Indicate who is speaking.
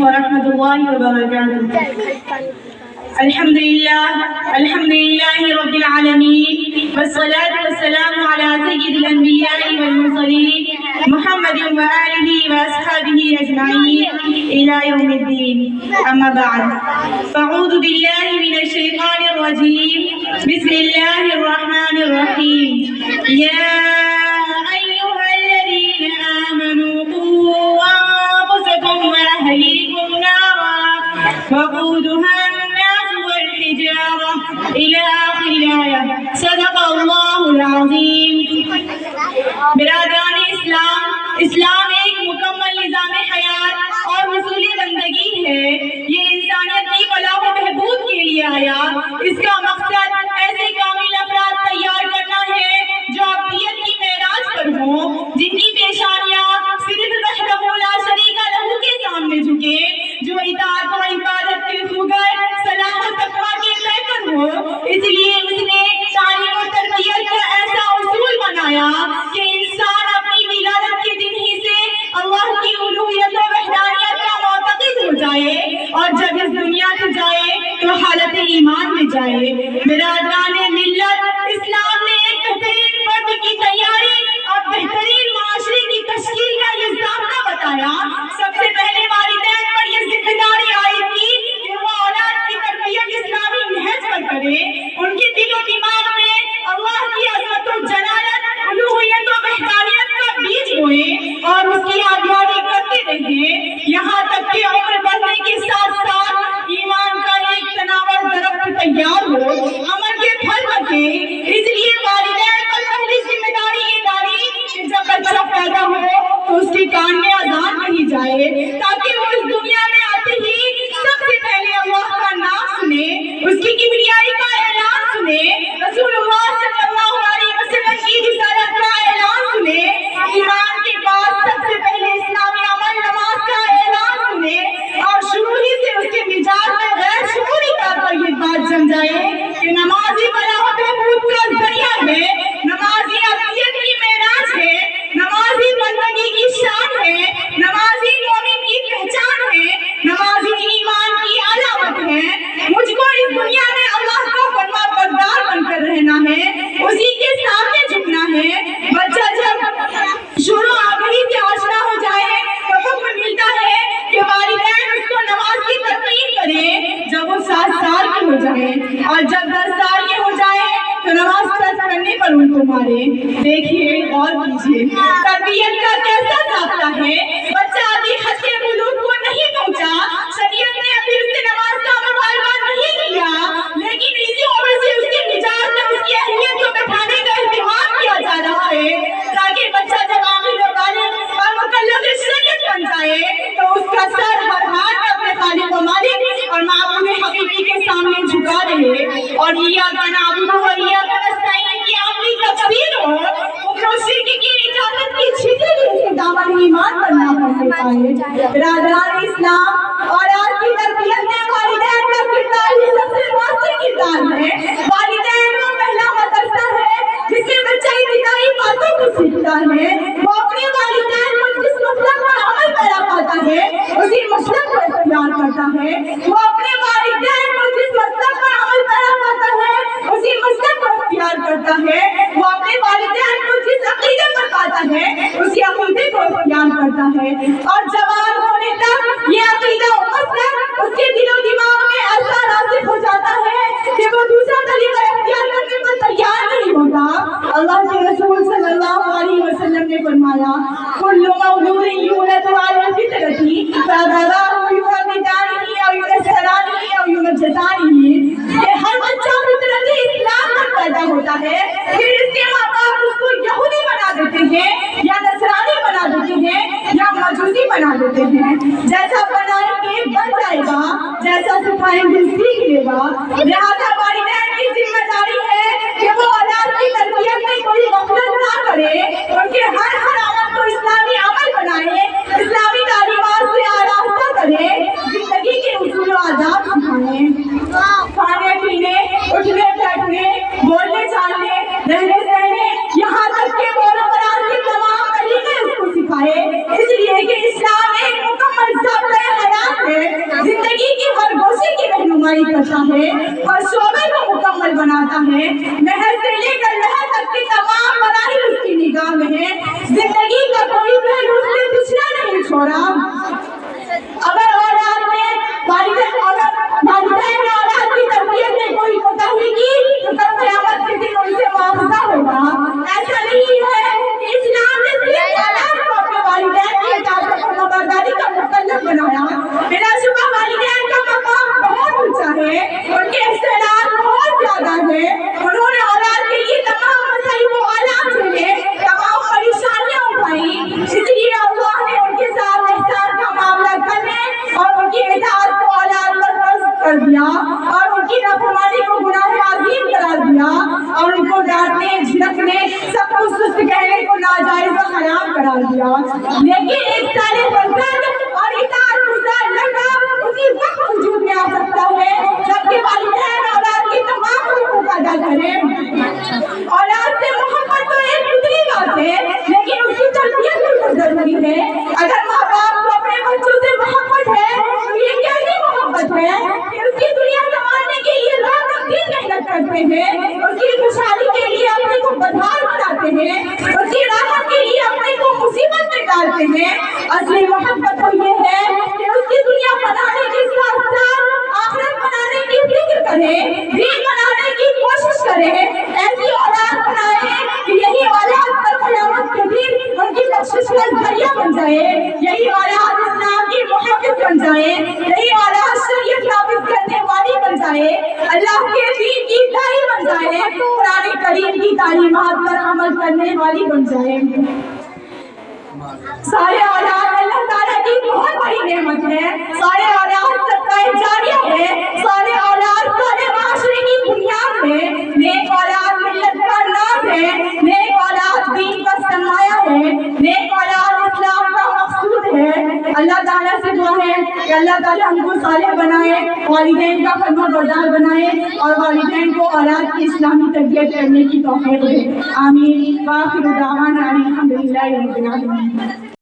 Speaker 1: ورحمۃ اللہ وبرکاتہ۔ الحمد للہ رب العالمین والصلاة والسلام على سید الانبیاء والمرسلین محمد وآلہ واصحابہ اجمعین الى یوم الدین، اما بعد فاعوذ باللہ من الشیطان الرجیم، بسم اللہ الرحمن الرحیم۔ یا ایہا الذین آمنوا قوا انفسکم واہلیکم نارا وقودها إلى آخر الآية۔ صدق اللہ العظیم۔ برادران اسلام ایک مکمل نظام حیات اور حصول بندگی ہے۔ یہ انسانیت کی فلاح و بہبود کے لیے آیا۔ اس کا مقصد ایسے کامل افراد تیار کرنا ہے جو ابدیت کی معراج پر ہوں، جن کی پیشانیاں صرف وحدہ لا شریک لہ کے سامنے جھکے، جو اطاعت و عبادت کے خوگر صلاح و تقویٰ کے پیکر ہو۔ اس لیے اس نے تعلیم و تربیت کا ایسا اصول بنایا کہ انسان اپنی ولادت کے دن ہی سے اللہ کی الوہیت و وحدانیت کا معتقد ہو جائے، اور جب اس دنیا سے جائے تو حالت ایمان میں جائے۔ برادران ملت، اسلام نے ایک بہترین فرد کی تیاری اور بہترین معاشرے کی تشکیل کا یہ ضابطہ بتایا۔ سب سے پہلے والدین پر یہ ذمہ داری عائد کی کہ وہ اولاد کی تربیت اسلامی نہج پر کرے، ان کے دل و دماغ میں اللہ کی عظمت و جلالت، الوہیت و وحدانیت کا بیج بوئے اور اس کی آگاہی کرتے رہے، یہاں تک کہ عمر بڑھنے کے ساتھ ساتھ ایمان کا ایک تناور درخت تیار ہو، عمل کے پھل بچے۔ اس لیے والدین پر پہلی ذمہ داری یہ ڈالی کہ جب بچہ پیدا ہو تو اس کے کان میں اذان کہی جائے، تاکہ وہ اس دنیا میں آتے ہی سب سے پہلے اللہ کا نام سنے، اس کی کبریائی کا اعلان سنے، رسول اللہ صلی اللہ علیہ وسلم کی رسالت کا اعلان سنے، ایمان کے بعد سب سے پہلے اسلامی عمل نماز کا اعلان سنے، اور شروع ہی سے اس کے مزاج میں غیر شعوری طور پر یہ بات جم جائے کہ نمازی فلاح و بہبود کا ذریعہ ہے، نمازی ابدیت کی معراج ہے، نمازی بندگی کی شان ہے، نمازی مومن کی پہچان ہے، نمازی ایمان کی علامت ہے۔ مجھ کو اس دنیا میں اللہ کا فرما بردار بن کر رہنا ہے، اسی کے سامنے جھکنا ہے۔ بچہ جب شروع آخری سے آشنا ہو جائے تو حکم ملتا ہے کہ والدین اس کو نماز کی تلقین کریں جب وہ 7 سال کی ہو جائے، اور جب 10 سال کی ہو جائے تو نماز فرض کرنے پر ان کو مارے۔ دیکھیے اور کیجیے تربیت کا کیسا ضابطہ ہے۔ بچہ ابھی حد بلوغ کو نہیں پہنچا، شریعت نے ابھی اس سے نماز کا مطالبہ نہیں کیا، لیکن اسی عمر سے اس کے مزاج میں اس کی اہمیت کو بٹھانے کا اہتمام کیا جا رہا ہے، تاکہ بچہ جب عاقل و بالغ اور مکلف شریعت بن جائے تو اس کا سر ہر حال میں اپنے خالق و مالک اور معبود حقیقی کے سامنے جھکا رہے، اور ایاک نعبد و ایاک نستعین کی عملی تفسیر ہو، شرک کی اجازت کی چھتری بھی اس کے دامن ایمان پر نہ پڑنے پائے۔ برادران اسلام، اولاد کی تربیت میں والدین کا کردار ہی سب سے مؤثر کردار ہے۔ والدین وہ پہلا مدرسہ ہے جس سے بچہ ابتدائی باتوں کو سیکھتا ہے، وہ اپنے والدین کو جس مسلک پر عمل پیرا پاتا ہے اسی مسلک کو اختیار کرتا ہے، وہ اپنے والدین کو جس مسلک پر عمل پیرا پاتا ہے اسی مسلک کو اختیار کرتا ہے، وہ اپنے والدین کو جس عقیدے پر پاتا ہے اسی عقیدے کو اختیار کرتا ہے، اور جوان ہونے تک یہ عقیدہ و مسلک اس کے دل و دماغ میں ایسا راسخ ہو جاتا ہے کہ وہ دوسرا طریقہ اختیار کرنے پر تیار نہیں ہوتا۔ اللہ کے رسول صلی اللہ علیہ وسلم نے فرمایا، کل مولود یولد علی الفطرۃ فابواه یهودانہ او ینصرانہ او یمجسانہ، کہ ہر بچہ فطرت اسلام پر پیدا ہوتا ہے، پھر اس کے ماں باپ اس کو یہودی بنا دیتے ہیں یا نصرانی بنا دیتے ہیں یا مجوسی بنا دیتے ہیں۔ جیسا بنائیں گے بن جائے گا، جیسا سکھائیں گے سیکھ لے گا۔ لہٰذا والدین کی ذمہ داری ہے کہ وہ اولاد کی تربیت میں کوئی غفلت نہ کرے، ان کے ہر عمل کو اسلامی عمل بنائے، اسلامی تعلیمات سے آراستہ کرے، زندگی کے اصول و آداب سکھائیں، کھانے پینے، اٹھنے بیٹھنے، بولنے چالنے، رہنے سہنے، یہاں تک کہ بول و قرار کے تمام طریقے اس کو سکھائے، اس لیے کہ اسلام ایک مکمل ضابطۂ حیات ہے رہنمائی کرتا ہے، ہر شعبے کو مکمل بناتا ہے، محل سے لے کر لہر تک کے تمام مراحل اس کی نگاہ میں ہے، زندگی کا کوئی پہلو اس نے پچھڑا نہیں چھوڑا۔ اگر اولاد میں والدین نے اولاد کی تربیت میں کوئی کوتاہی کی تو کل قیامت کے دن ان سے معاوضہ ہوگا۔ ایسا نہیں ہے کہ اسلام نے صرف اولاد کو اپنے والدین کی اطاعت و فرمانبرداری کا مکلف بنایا، بلا شبہ والدین کا مقام بہت اونچا ہے، ان کے احسانات بہت زیادہ ہے، انہوں نے اولاد کے لیے تمام مسائل و آلات جھیلے، تمام پریشانیاں اٹھائی، اس لیے اللہ نے ان کے ساتھ احسان کا معاملہ کرنے اور ان کی اطاعت کو اولاد پر فرض کر دیا اور ان کی نافرمانی کو گناہ عظیم قرار دیا اور ان کو ڈانٹنے جھڑکنے سب کو سست کہنے کو ناجائز و حرام قرار دیا۔ لیکن ایک صالح فرزند اور اطاعت گزار لڑکا اسی وقت وجود میں آ سکتا ہے جبکہ والدین اولاد کی تمام حقوق ادا کریں۔ اولاد سے محبت تو ایک فطری بات ہے لیکن اس کی تربیت بھی ضروری ہے۔ اگر ماں باپ کو اپنے بچوں سے محبت ہے تو یہ کیسی محبت ہے کہ اس کی دنیا سنبھالنے کے لیے رات اور دن محنت کرتے ہیں، اس کی خوشحالی کے لیے اپنے کو بدحال بناتے ہیں، اس کی راحت کے لیے اپنے کو مصیبت میں ڈالتے ہیں۔ اصلی محبت تو یہ ہے کہ اس کی دنیا بنانے کے ساتھ ساتھ آخرت بنانے کی فکر کرے، دین بنانے کی کوشش کرے، ایسی اولاد بنائے کہ یہی اولاد پر قیامت کے دن ان کی بخشش کا ذریعہ بن جائے، یہی اولاد اسلام کی محافظ بن جائے، یہی اولاد شریعت نافذ کرنے والی بن جائے، اللہ کے دین کی داعی بن جائے، قرآن کریم کی تعلیمات پر عمل کرنے والی بن جائے۔ سارے اولاد اللہ تعالیٰ کی بہت بڑی نعمت ہے، سارے اولاد صدقہ جاریہ ہے، سارے اولاد سارے معاشرے کی بنیاد ہے، نیک اولاد ملت کا ناز ہے، نیک اولاد دین کا سرمایہ ہے، نیک اولاد اسلام کا مقصود ہے۔ اللہ تعالیٰ سے دعا ہے کہ اللہ تعالیٰ ہم کو صالح بنائے، والدین کا فرما بردار بنائے اور والدین کو اولاد کی اسلامی تربیت کرنے کی توفیق دے۔ آمین۔ وآخر دعوانا الحمدللہ رب العالمین۔